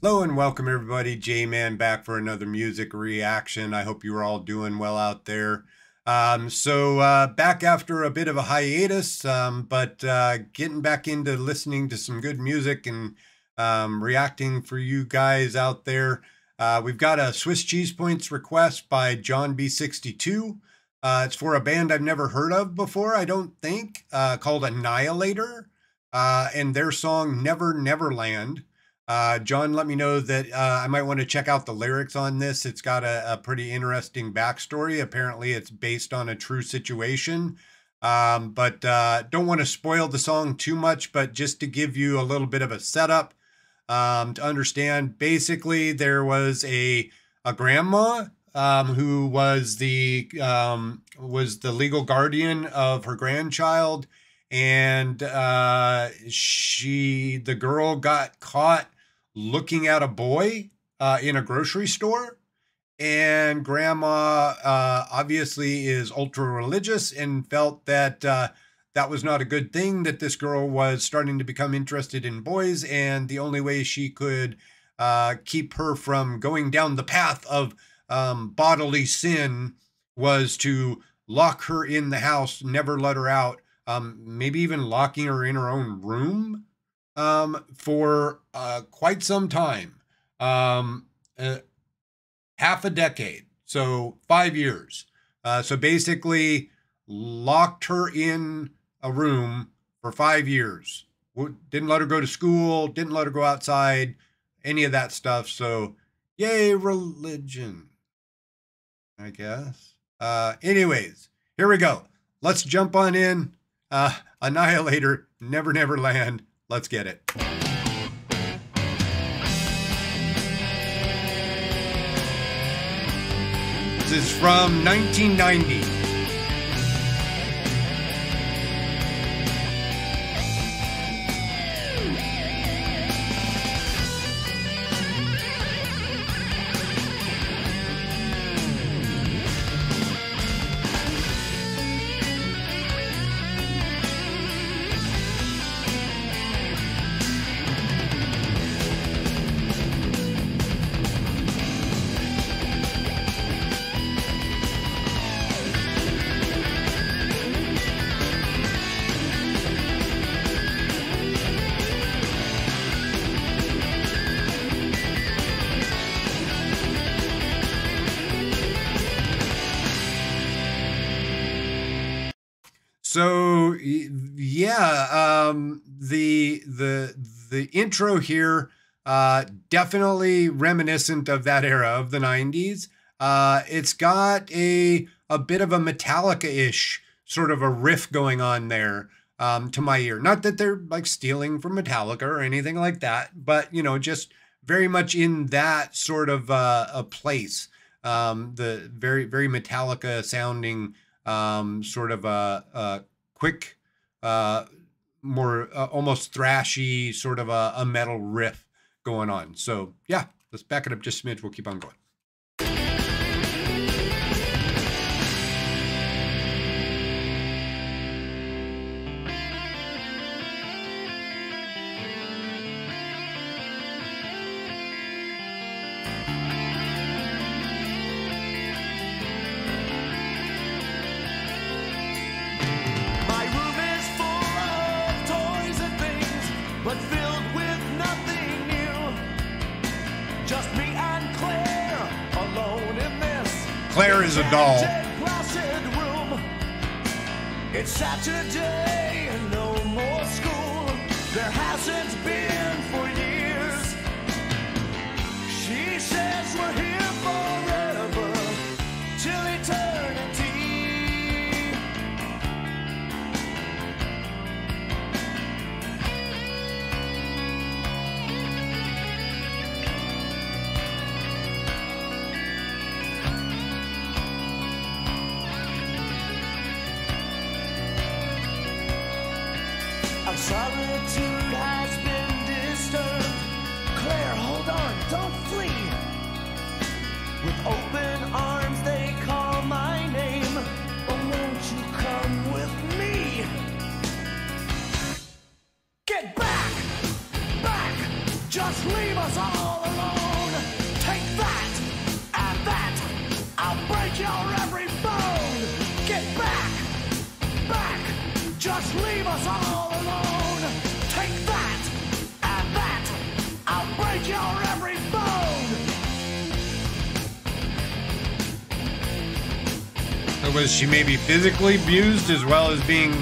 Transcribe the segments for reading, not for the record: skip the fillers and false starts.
Hello and welcome everybody. J-Man back for another music reaction. I hope you are all doing well out there. Back after a bit of a hiatus, but getting back into listening to some good music and reacting for you guys out there. We've got a Swiss Cheese Points request by John B62. It's for a band I've never heard of before, I don't think, called Annihilator, and their song Never Neverland. John let me know that I might want to check out the lyrics on this. It's got a pretty interesting backstory. Apparently, it's based on a true situation. But don't want to spoil the song too much, but just to give you a little bit of a setup to understand. Basically, there was a grandma who was the legal guardian of her grandchild, and the girl got caught looking at a boy in a grocery store, and grandma obviously is ultra religious and felt that that was not a good thing, that this girl was starting to become interested in boys, and the only way she could keep her from going down the path of bodily sin was to lock her in the house, never let her out, maybe even locking her in her own room for quite some time, half a decade, so 5 years. So basically locked her in a room for 5 years. Didn't let her go to school, didn't let her go outside, any of that stuff. So yay, religion, I guess. Anyways, here we go. Let's jump on in. Annihilator, Never Neverland. Let's get it. This is from 1990. So yeah, the intro here definitely reminiscent of that era of the 90s. It's got a bit of a Metallica-ish sort of a riff going on there, to my ear. Not that they're like stealing from Metallica or anything like that, but you know, just very much in that sort of a place. The very Metallica sounding sort of a quick, more almost thrashy sort of a metal riff going on. So yeah, let's back it up just a smidge. We'll keep on going. But filled with nothing new. Just me and Claire alone in this. Claire is a doll. Placid room. It's Saturday and no more school. There hasn't been for years. She says we're here forever till eternity. Our solitude has been disturbed. Claire, hold on, don't flee. With open arms they call my name. Oh, won't you come with me? Get back! Back! Just leave us all alone. Take that and that, I'll break your every bone. Get back, back, just leave us all alone. Take that and that, I'll break your every bone. So was she maybe physically abused as well as being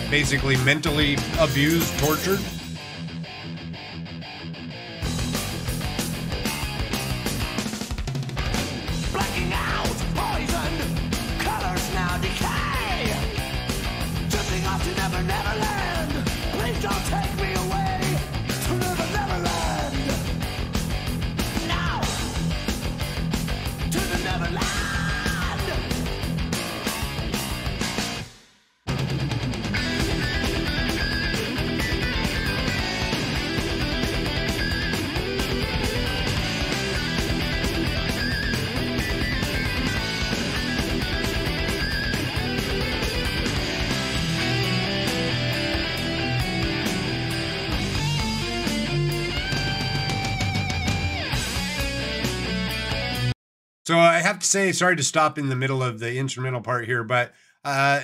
basically mentally abused, tortured? Blacking out, poisoned, colors now decay. Drifting off to Never Never Land. Please don't take me away to Never Never Land. Now to the Neverland. So I have to say, sorry to stop in the middle of the instrumental part here, but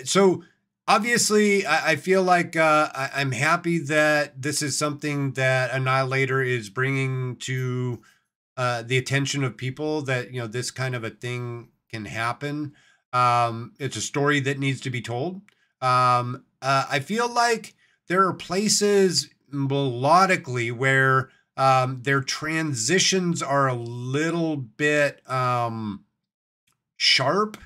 so obviously I feel like I'm happy that this is something that Annihilator is bringing to the attention of people, that, you know, this kind of a thing can happen. It's a story that needs to be told. I feel like there are places melodically where their transitions are a little bit sharp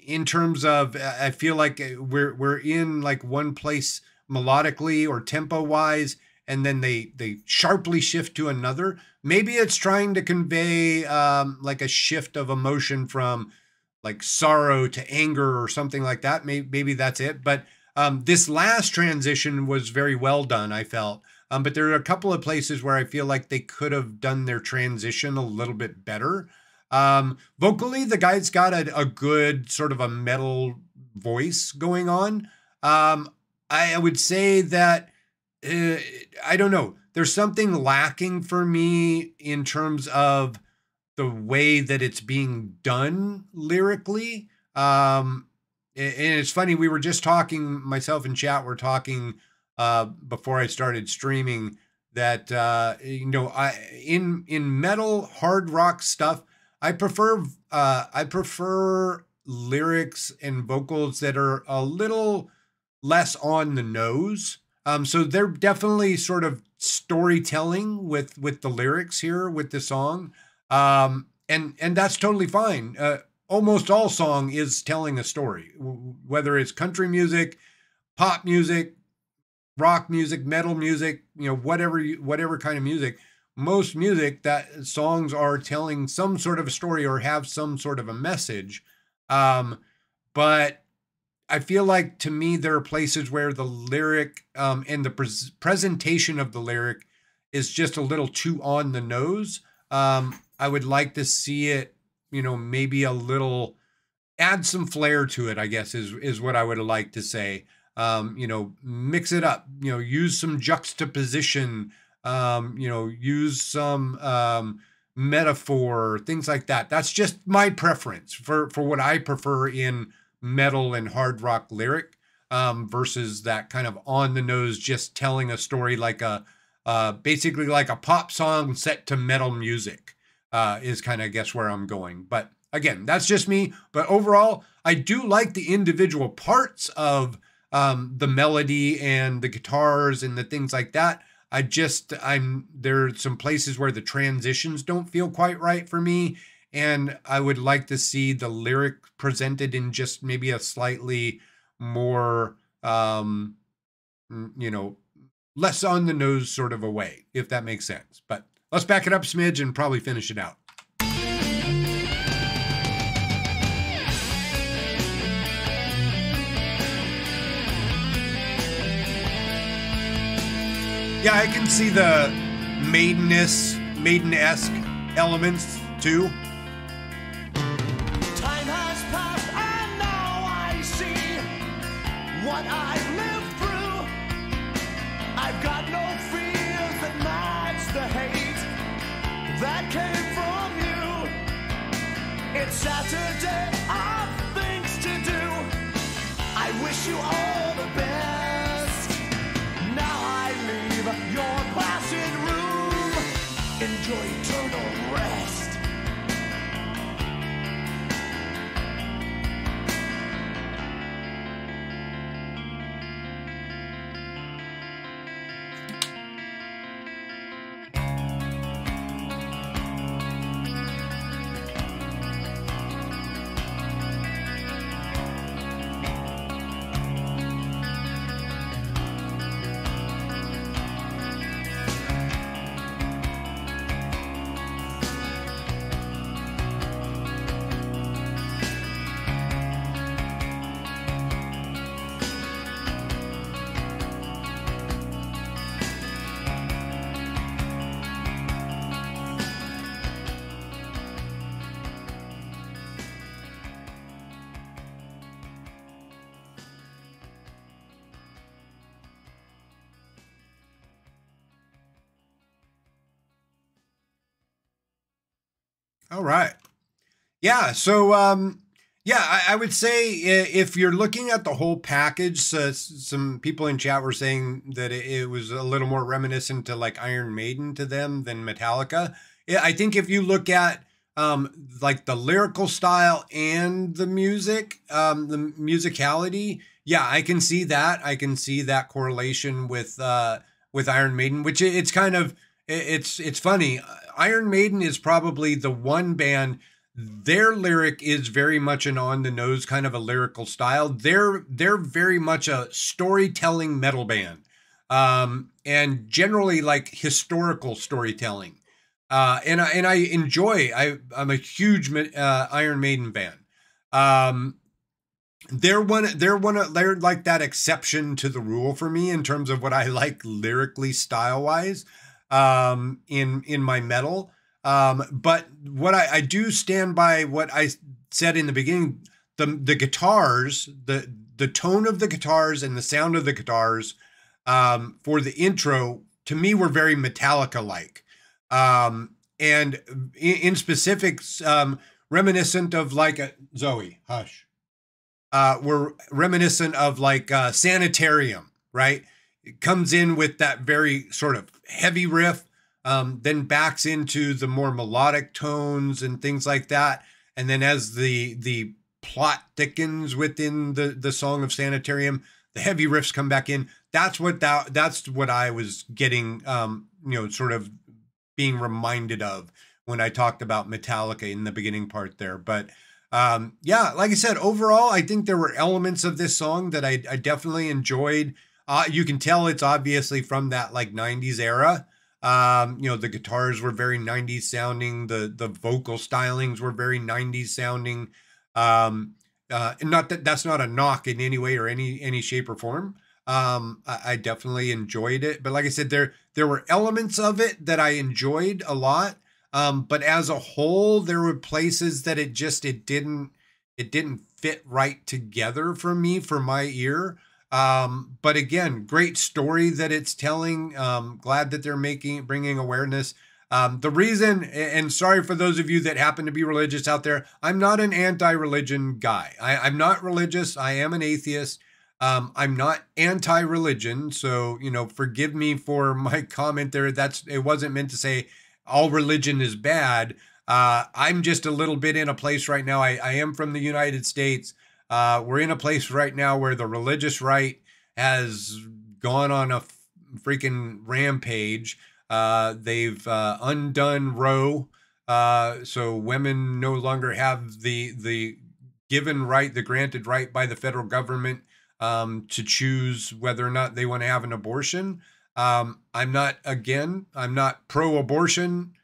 in terms of, I feel like we're in like one place melodically or tempo wise, and then they sharply shift to another. Maybe it's trying to convey like a shift of emotion from like sorrow to anger or something like that. Maybe that's it. But this last transition was very well done, I felt. But there are a couple of places where I feel like they could have done their transition a little bit better. Vocally, the guy's got a good sort of a metal voice going on. I would say that, I don't know, there's something lacking for me in terms of the way that it's being done lyrically. And it's funny, we were just talking, myself and chat were talking before I started streaming, that you know, in metal hard rock stuff, I prefer lyrics and vocals that are a little less on the nose. So they're definitely sort of storytelling with the lyrics here with the song, and that's totally fine. Almost all song is telling a story, whether it's country music, pop music, rock music, metal music, you know, whatever kind of music. Most music, that songs are telling some sort of a story or have some sort of a message. But I feel like, to me, there are places where the lyric and the presentation of the lyric is just a little too on the nose. I would like to see it, you know, maybe a little, add some flair to it, I guess is what I would like to say. You know, mix it up, you know, use some juxtaposition, you know, use some metaphor, things like that. That's just my preference for what I prefer in metal and hard rock lyric, versus that kind of on the nose, just telling a story like basically like a pop song set to metal music, is kind of, I guess, where I'm going. But again, that's just me. But overall, I do like the individual parts of the melody and the guitars and the things like that. There are some places where the transitions don't feel quite right for me. And I would like to see the lyric presented in just maybe a slightly more, you know, less on the nose sort of a way, if that makes sense. But let's back it up a smidge and probably finish it out. Yeah, I can see the maiden-esque elements too. Time has passed and now I see what I've lived through. I've got no fears that match It's Saturday of things to do. I wish you all the best. Now I leave your placid room. Enjoy eternal rest. All right. Yeah. So, yeah, I would say if you're looking at the whole package, some people in chat were saying that it was a little more reminiscent to like Iron Maiden to them than Metallica. I think if you look at like the lyrical style and the music, the musicality, yeah, I can see that. I can see that correlation with Iron Maiden, which it's kind of it's funny. Iron Maiden is probably the one band, their lyric is very much an on the nose kind of a lyrical style. They're very much a storytelling metal band. And generally like historical storytelling. And I enjoy, I'm a huge Iron Maiden fan. They're like that exception to the rule for me in terms of what I like lyrically style wise. In my metal. But what I do stand by what I said in the beginning, the guitars, the tone of the guitars and the sound of the guitars, for the intro to me were very Metallica-like. And in specifics, reminiscent of like Zoe, hush, were reminiscent of like Sanitarium, right? It comes in with that very sort of heavy riff, then backs into the more melodic tones and things like that. And then as the plot thickens within the Song of Sanitarium, the heavy riffs come back in. That's what I was getting, sort of being reminded of when I talked about Metallica in the beginning part there. But yeah, like I said, overall, I think there were elements of this song that I definitely enjoyed. You can tell it's obviously from that like 90s era. The guitars were very 90s sounding. The vocal stylings were very 90s sounding. And not that that's not a knock in any way or any shape or form. I definitely enjoyed it. But like I said, there were elements of it that I enjoyed a lot. But as a whole, there were places that it didn't fit right together for me, for my ear. But again, great story that it's telling. Glad that they're bringing awareness. The reason, and sorry for those of you that happen to be religious out there, I'm not an anti-religion guy. I'm not religious. I am an atheist. I'm not anti-religion. So, forgive me for my comment there. It wasn't meant to say all religion is bad. I'm just a little bit in a place right now. I am from the United States. We're in a place right now where the religious right has gone on a freaking rampage. They've undone Roe, so women no longer have the given right, the granted right by the federal government to choose whether or not they want to have an abortion. I'm not pro-abortion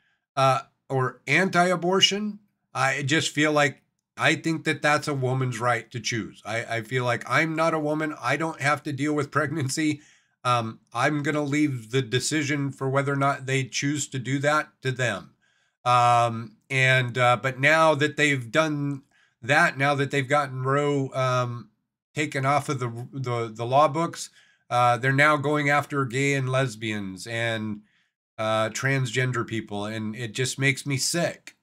or anti-abortion. I just feel like I think that that's a woman's right to choose. I feel like I'm not a woman. I don't have to deal with pregnancy. I'm going to leave the decision for whether or not they choose to do that to them. But now that they've done that, now that they've gotten Roe taken off of the law books, they're now going after gay and lesbians and transgender people. And it just makes me sick.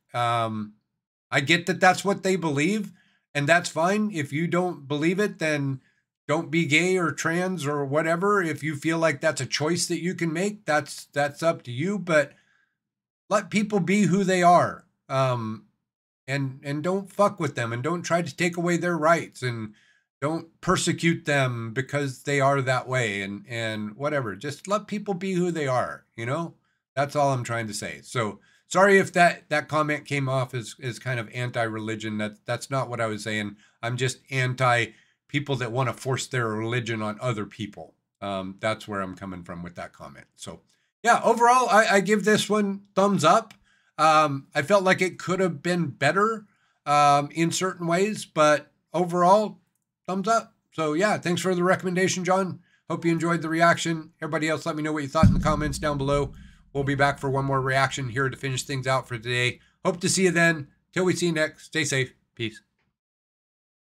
I get that that's what they believe, and that's fine. If you don't believe it, then don't be gay or trans or whatever. If you feel like that's a choice that you can make, that's up to you. But let people be who they are. And don't fuck with them, and don't try to take away their rights, and don't persecute them because they are that way, and whatever. Just let people be who they are, you know? That's all I'm trying to say. So sorry if that comment came off as kind of anti-religion. That's not what I was saying. I'm just anti people that want to force their religion on other people. That's where I'm coming from with that comment. So yeah, overall, I give this one thumbs up. I felt like it could have been better in certain ways, but overall, thumbs up. So yeah, thanks for the recommendation, John. Hope you enjoyed the reaction. Everybody else, let me know what you thought in the comments down below. We'll be back for one more reaction here to finish things out for today. Hope to see you then. Till we see you next, stay safe. Peace.